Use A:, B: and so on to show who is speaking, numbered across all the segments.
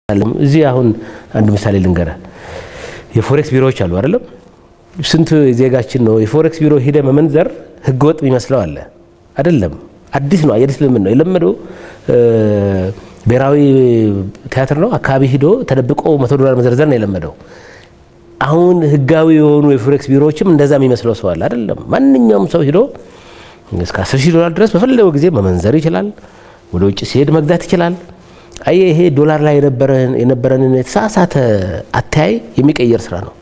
A: እዚህ አሁን አንድ ምሳሌ ልንገራ የፎሬክስ ቢሮዎች አሉ አይደለም ስንት ዜጋችን ነው የፎሬክስ ቢሮ ሄደ መመንዘር ህገወጥ የሚመስለው አለ አይደለም አዲስ ነው አየር ስለምን ነው የለመደው ብሔራዊ ቲያትር ነው አካባቢ ሄዶ ተደብቆ $100 መዘርዘር ነው የለመደው አሁን ህጋዊ የሆኑ የፎሬክስ ቢሮዎችም እንደዛ የሚመስለው ሰው አለ አይደለም ማንኛውም ሰው ሄዶ እስከ $10,000 ድረስ በፈለገው ጊዜ መመንዘር ይችላል ወደ ውጭ ሲሄድ መግዛት ይችላል ይሄ ዶላር ላይ የነበረንን የተሳሳተ አታይ የሚቀየር ስራ ነው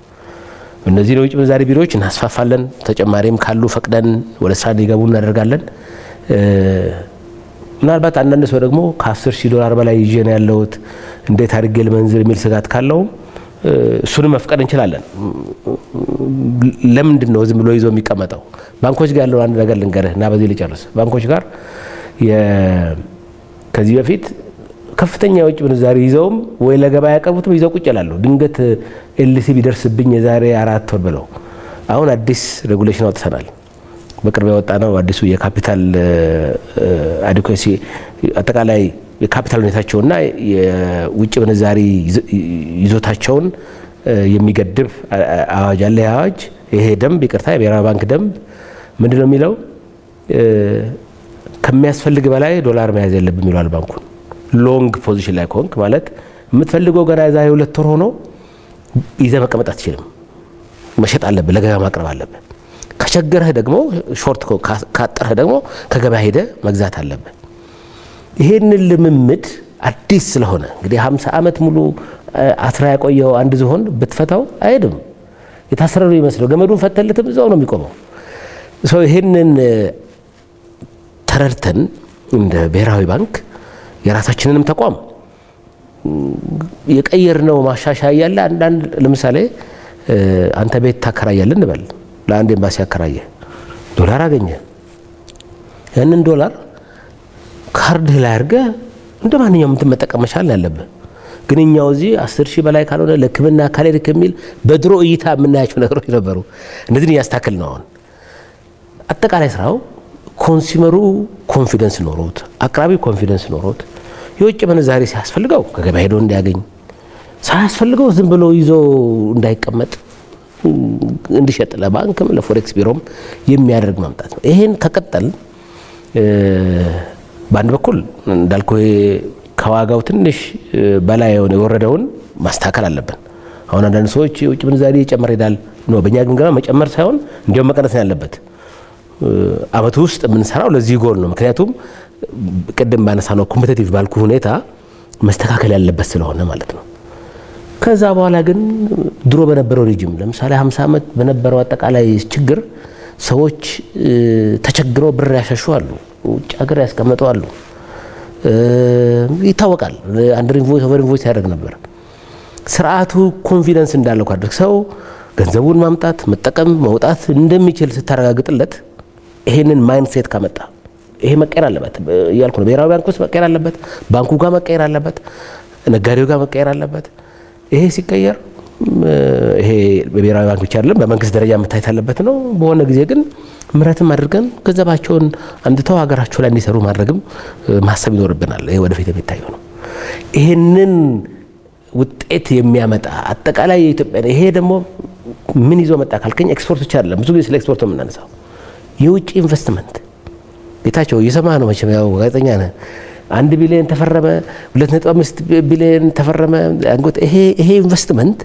A: እነዚህ ነው ውጭ ምንዛሪ ቢሮዎች እናስፋፋለን ተጨማሪም ካሉ ፈቅደን ወደ ስራ እንዲገቡ እናደርጋለን ምናልባት አንዳንድ ሰው ደግሞ ከ$10,000 በላይ ይዤ ነው ያለውት እንዴት አድርጌ ልመንዝር የሚል ስጋት ካለው እሱንም መፍቀድ እንችላለን ለምንድን ነው ዝም ብሎ ይዞ የሚቀመጠው ባንኮች ጋር ያለው አንድ ነገር ልንገርህ እና በዚህ ልጨርስ ባንኮች ጋር ከዚህ በፊት ከፍተኛ የውጭ ምንዛሪ ይዘውም ወይ ለገበያ ያቀርቡትም ይዘው ቁጭ ይላሉ ድንገት ኤልሲ ቢደርስብኝ የዛሬ 4 ወር ብለው አሁን አዲስ ሬጉሌሽን አውጥተናል በቅርብ ያወጣነው አዲሱ የካፒታል አዲኩዌሲ አጠቃላይ የካፒታል ሁኔታቸውና የውጭ ምንዛሪ ይዞታቸውን የሚገድብ አዋጅ አለ አዋጅ ይሄ ደንብ ይቅርታ የብሔራዊ ባንክ ደንብ ምንድነው የሚለው ከሚያስፈልግ በላይ ዶላር መያዝ የለብም ይላል ባንኩ ሎንግ ፖዚሽን ላይ ኮንክ ማለት የምትፈልገው ገና ዛሬ 2 ወር ሆኖ ይዘህ መቀመጥ አትችልም መሸጥ አለብህ ለገበያ ማቅረብ አለብህ ከቸገረህ ደግሞ ሾርት ካጠረህ ደግሞ ከገበያ ሄደህ መግዛት አለብህ ይሄንን ልምምድ አዲስ ስለሆነ እንግዲህ 50 ዓመት ሙሉ አስራ ያቆየው አንድ ዝሆን ብትፈታው አይሄድም የታሰረው ይመስለው ገመዱን ፈተልትም እዛው ነው የሚቆመው ይሄንን ተረድተን እንደ ብሔራዊ ባንክ የራሳችንንም ተቋም የቀየርነው ማሻሻያ ያለ አንዳንድ ለምሳሌ አንተ ቤት ታከራያለህ እንበል ለአንድ ኤምባሲ አከራየ ዶላር አገኘ ያንን ዶላር ካርድ ላይ አድርገህ እንደማንኛውም መጠቀም መቻል ያለብህ ግን እኛው እዚህ 10,000 በላይ ካልሆነ ለክብና ካሌሪክ የሚል በድሮ እይታ የምናያቸው ነገሮች ነበሩ እንደዚህ ያስተካክል ነው አሁን አጠቃላይ ስራው ኮንሱመሩ ኮንፊደንስ ኖሮት አቅራቢ ኮንፊደንስ ኖሮት የውጭ ምንዛሪ ሲያስፈልገው ከገበያ ሄዶ እንዲያገኝ ሳያስፈልገው ዝም ብሎ ይዞ እንዳይቀመጥ እንዲሸጥ ለባንክም ለፎሬክስ ቢሮም የሚያደርግ ማምጣት ነው ይሄን ከቀጠል በአንድ በኩል እንዳልኩ ከዋጋው ትንሽ በላይ የወረደውን ማስተካከል አለብን አሁን አንዳንድ ሰዎች የውጭ ምንዛሪ ይጨምር ይላል ነው በእኛ ግምገማ መጨመር ሳይሆን እንዲያው መቀነስ ያለበት አመቱ ውስጥ የምንሰራው ለዚህ ጎል ነው ምክንያቱም ቀደም ባነሳነው ኮምፒቲቲቭ ባልኩ ሁኔታ መስተካከል ያለበት ስለሆነ ማለት ነው ከዛ በኋላ ግን ድሮ በነበረው ሪጅም ለምሳሌ 50 ዓመት በነበረው አጠቃላይ ችግር ሰዎች ተቸግረው ብር ያሸሹ አሉ ውጭ ሀገር ያስቀመጡ አሉ ይታወቃል አንደር ኢንቮይስ ኦቨር ኢንቮይስ ያደርግ ነበር ስርዓቱ ኮንፊደንስ እንዳለው ካደረክ ሰው ገንዘቡን ማምጣት መጠቀም መውጣት እንደሚችል ስታረጋግጥለት ይሄንን ማይንድሴት ካመጣ ይሄ መቀየር አለበት ያልኩ ነው ብሔራዊ ባንክ ውስጥ መቀየር አለበት ባንኩ ጋር መቀየር አለበት ነጋዴው ጋር መቀየር አለበት ይሄ ሲቀየር ይሄ በብሔራዊ ባንክ ብቻ አይደለም በመንግስት ደረጃ መታየት አለበት ነው በሆነ ጊዜ ግን ምረትም አድርገን ገንዘባቸውን አንድተው ሀገራቸው ላይ እንዲሰሩ ማድረግም ማሰብ ይኖርብናል ይሄ ወደፊት የሚታየው ነው ይሄንን ውጤት የሚያመጣ አጠቃላይ የኢትዮጵያ ይሄ ደግሞ ምን ይዞ መጣ ካልከኝ ኤክስፖርት ብቻ አይደለም ብዙ ጊዜ ስለ ኤክስፖርት የምናነሳው የውጭ ኢንቨስትመንት ቤታቸው እየሰማህ ነው መቼም ያው ጋዜጠኛ ነህ 1 ቢሊዮን ተፈረመ 2.5 ቢሊዮን ተፈረመ አንጎት ይሄ ኢንቨስትመንት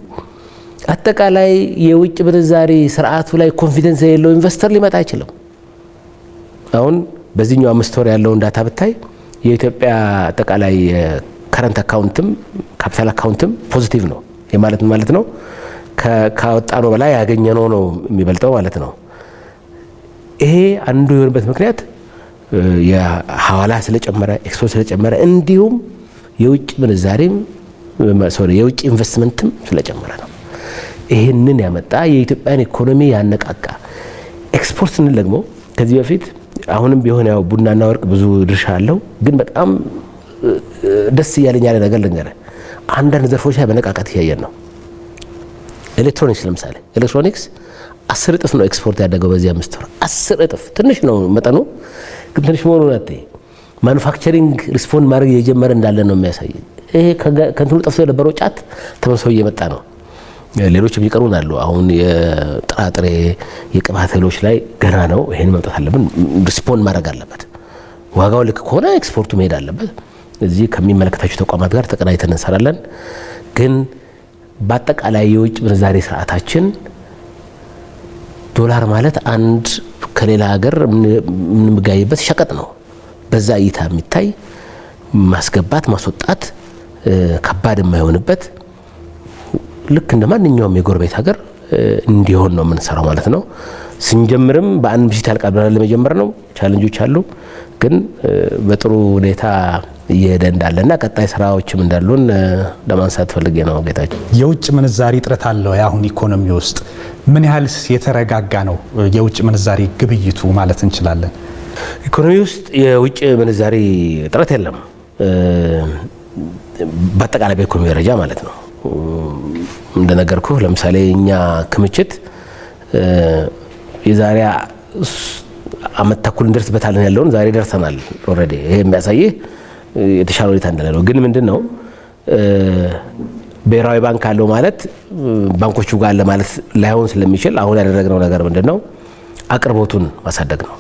A: አጠቃላይ የውጭ ምንዛሪ ስርዓቱ ላይ ኮንፊደንስ የሌለው ኢንቨስተር ሊመጣ አይችልም አሁን በዚህኛው 5 ወር ያለው ዳታ ብታይ የኢትዮጵያ አጠቃላይ ከረንት አካውንትም ካፒታል አካውንትም ፖዚቲቭ ነው ማለት ነው ካወጣነው በላይ ያገኘነው ነው የሚበልጠው ማለት ነው ይሄ አንዱ የሆነበት ምክንያት የሐዋላ ስለጨመረ ኤክስፖርት ስለጨመረ እንዲሁም የውጭ ምንዛሪም የውጭ ኢንቨስትመንትም ስለጨመረ ነው ይሄንን ያመጣ የኢትዮጵያን ኢኮኖሚ ያነቃቃ ኤክስፖርት ስንል ደግሞ ከዚህ በፊት አሁንም ቢሆን ያው ቡናና ወርቅ ብዙ ድርሻ አለው ግን በጣም ደስ እያለኝ ያለ ነገር ልንገርህ አንዳንድ ዘርፎች ላይ በነቃቃት እያየን ነው ኤሌክትሮኒክስ ለምሳሌ ኤሌክትሮኒክስ 10 እጥፍ ነው ኤክስፖርት ያደገው በዚህ 5 ወር 10 እጥፍ ትንሽ ነው መጠኑ ግን ትንሽ መሆኑን አትይ ማኑፋክቸሪንግ ሪስፖንድ ማድረግ የጀመረ እንዳለ ነው የሚያሳይ ይሄ ከንትኑ ጠፍቶ የነበረው ጫት ተመልሶ እየመጣ ነው። ሌሎችም ይቀሩን አሉ። አሁን የጥራጥሬ የቅባት እህሎች ላይ ገና ነው። ይሄን መምጣት አለብን፣ ሪስፖንድ ማድረግ አለበት። ዋጋው ልክ ከሆነ ኤክስፖርቱ መሄድ አለበት። እዚህ ከሚመለከታቸው ተቋማት ጋር ተቀናይተን እንሰራለን። ግን በአጠቃላይ የውጭ ምንዛሬ ስርዓታችን ዶላር ማለት አንድ ከሌላ ሀገር የምንጋይበት ሸቀጥ ነው። በዛ እይታ የሚታይ ማስገባት ማስወጣት ከባድ የማይሆንበት ልክ እንደ ማንኛውም የጎረቤት ሀገር እንዲሆን ነው የምንሰራው ማለት ነው። ስንጀምርም በአንድ ምሽት ያልቃል ብለን ለመጀመር ነው። ቻሌንጆች አሉ፣ ግን በጥሩ ሁኔታ እየሄደ እንዳለና ቀጣይ ስራዎችም እንዳሉን ለማንሳት ፈልጌ ነው። ጌታችን
B: የውጭ ምንዛሪ እጥረት አለው አሁን ኢኮኖሚ ውስጥ ምን ያህልስ የተረጋጋ ነው የውጭ ምንዛሪ ግብይቱ ማለት እንችላለን?
A: ኢኮኖሚ ውስጥ የውጭ ምንዛሪ እጥረት የለም፣ በአጠቃላይ በኢኮኖሚ ደረጃ ማለት ነው። እንደነገርኩ ለምሳሌ እኛ ክምችት የዛሬ አመት ተኩል እንደርስበታለን ያለውን ዛሬ ደርሰናል ኦሬዲ። ይሄ የሚያሳይህ የተሻለ ሁኔታ እንዳለ ነው። ግን ምንድነው ብሔራዊ ባንክ አለው ማለት ባንኮቹ ጋር አለ ማለት ላይሆን ስለሚችል አሁን ያደረግነው ነገር ምንድነው አቅርቦቱን ማሳደግ ነው።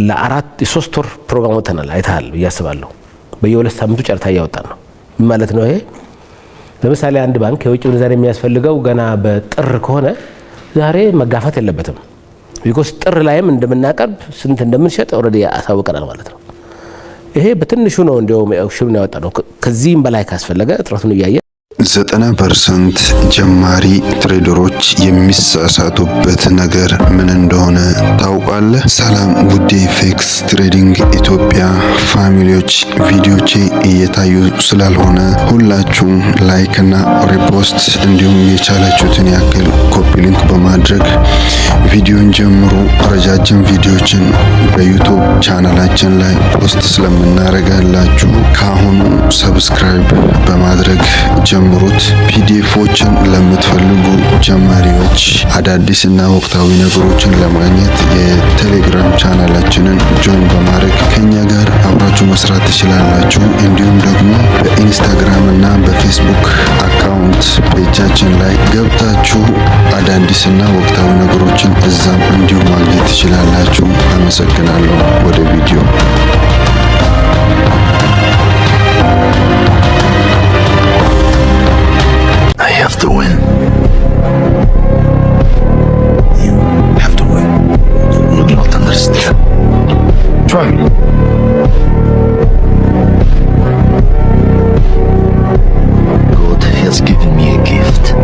A: ለ3 ወር ፕሮግራም ወጥተናል፣ አይተሃል ብዬ አስባለሁ። በየ2 ሳምንቱ ጨርታ እያወጣን ነው ማለት ነው። ይሄ ለምሳሌ አንድ ባንክ የውጭ ምንዛሪ የሚያስፈልገው ገና በጥር ከሆነ ዛሬ መጋፋት የለበትም። ቢኮዝ ጥር ላይም እንደምናቀርብ ስንት እንደምንሸጥ ኦልሬዲ አሳውቀናል ማለት ነው። ይሄ በትንሹ ነው እንደውም አክሽኑን ያወጣነው። ከዚህም በላይ ካስፈለገ ጥረቱን እያየ
C: 90% ጀማሪ ትሬደሮች የሚሳሳቱበት ነገር ምን እንደሆነ ታውቃለህ? ሰላም ውድ ፌክስ ትሬዲንግ ኢትዮጵያ ፋሚሊዎች፣ ቪዲዮቼ እየታዩ ስላልሆነ ሁላችሁም ላይክ እና ሪፖስት እንዲሁም የቻላችሁትን ያክል ኮፒ ሊንክ በማድረግ ቪዲዮን ጀምሩ። ረጃጅም ቪዲዮችን በዩቲዩብ ቻናላችን ላይ ፖስት ስለምናረጋላችሁ ካሁኑ ሰብስክራይብ በማድረግ ጀምሩት። ፒዲኤፎችን ለምትፈልጉ ጀማሪዎች አዳዲስና ወቅታዊ ነገሮችን ለማግኘት የቴሌግራም ቻናላችንን ጆይን በማድረግ ከኛ ጋር አብራችሁ መስራት ትችላላችሁ። እንዲሁም ደግሞ በኢንስታግራም እና በፌስቡክ አካውንት ፔጃችን ላይ ገብታችሁ አዳዲስና ወቅታዊ ነገሮችን እዛም እንዲሁ ማግኘት ትችላላችሁ። አመሰግናለሁ። ወደ ቪዲዮ
D: I have to win. You have to win. You do not understand. Try me. God has given me a gift.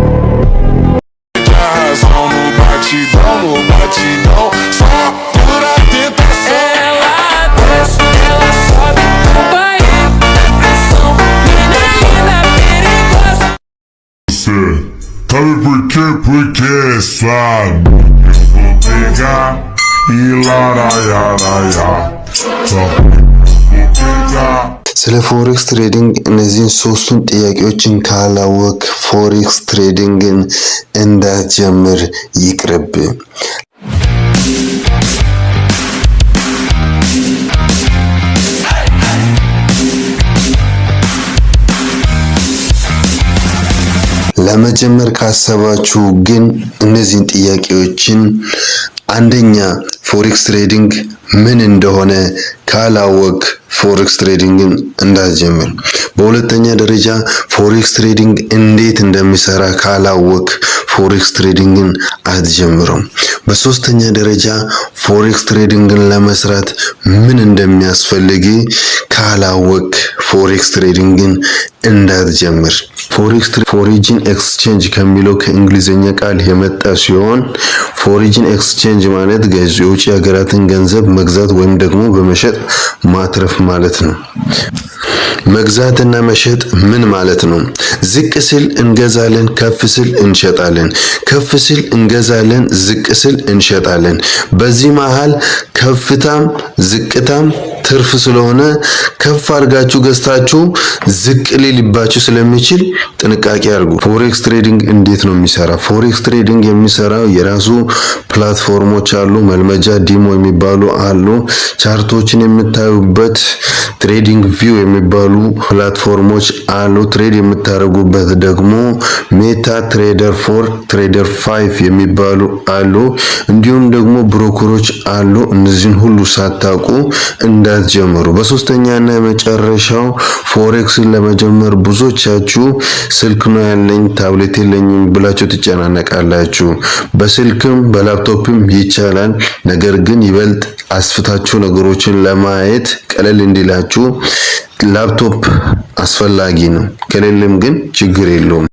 D: Sabe por quê, sabe? Eu vou pegar e laraiaraia. Só vou pegar.
C: ስለ ፎሬክስ ትሬዲንግ እነዚህን ሶስቱን ጥያቄዎችን ካላወቅ ፎሬክስ ትሬዲንግን እንዳትጀምር ይቅርብ። ለመጀመር ካሰባችሁ ግን እነዚህን ጥያቄዎችን አንደኛ ፎሬክስ ትሬዲንግ ምን እንደሆነ ካላወቅ ፎሬክስ ትሬዲንግን እንዳትጀምር። በሁለተኛ ደረጃ ፎሬክስ ትሬዲንግ እንዴት እንደሚሰራ ካላወቅ ፎሬክስ ትሬዲንግን አትጀምረው። በሶስተኛ ደረጃ ፎሬክስ ትሬዲንግን ለመስራት ምን እንደሚያስፈልግ ካላወቅ ፎሬክስ ትሬዲንግን እንዳትጀምር። ፎሬጅን ኤክስቼንጅ ከሚለው ከእንግሊዘኛ ቃል የመጣ ሲሆን ፎሬጅን ኤክስቼንጅ ማለት የውጭ ሀገራትን ገንዘብ መግዛት ወይም ደግሞ በመሸጥ ማትረፍ ማለት ነው። መግዛትና መሸጥ ምን ማለት ነው? ዝቅ ሲል እንገዛለን፣ ከፍ ሲል እንሸጣለን። ከፍ ሲል እንገዛለን፣ ዝቅ ሲል እንሸጣለን። በዚህ መሃል ከፍታም ዝቅታም ትርፍ ስለሆነ ከፍ አድርጋችሁ ገዝታችሁ ዝቅ ሊልባችሁ ስለሚችል ጥንቃቄ አድርጉ። ፎሬክስ ትሬዲንግ እንዴት ነው የሚሰራ? ፎሬክስ ትሬዲንግ የሚሰራው የራሱ ፕላትፎርሞች አሉ። መልመጃ ዲሞ የሚባሉ አሉ። ቻርቶችን የምታዩበት ትሬዲንግ ቪው የሚባሉ ፕላትፎርሞች አሉ። ትሬድ የምታደርጉበት ደግሞ ሜታ ትሬደር 4 ትሬደር 5 የሚባሉ አሉ። እንዲሁም ደግሞ ብሮከሮች አሉ። እነዚህን ሁሉ ሳታውቁ እንዳትጀምሩ። በሶስተኛና የመጨረሻው ፎሬክስን ለመጀመር ብዙዎቻችሁ ስልክ ነው ያለኝ ታብሌት የለኝም ብላችሁ ትጨናነቃላችሁ። በስልክም በላፕቶፕም ይቻላል። ነገር ግን ይበልጥ አስፍታችሁ ነገሮችን ለማየት ቀለል እንዲላችሁ ላፕቶፕ አስፈላጊ ነው። ከሌለም ግን ችግር የለውም።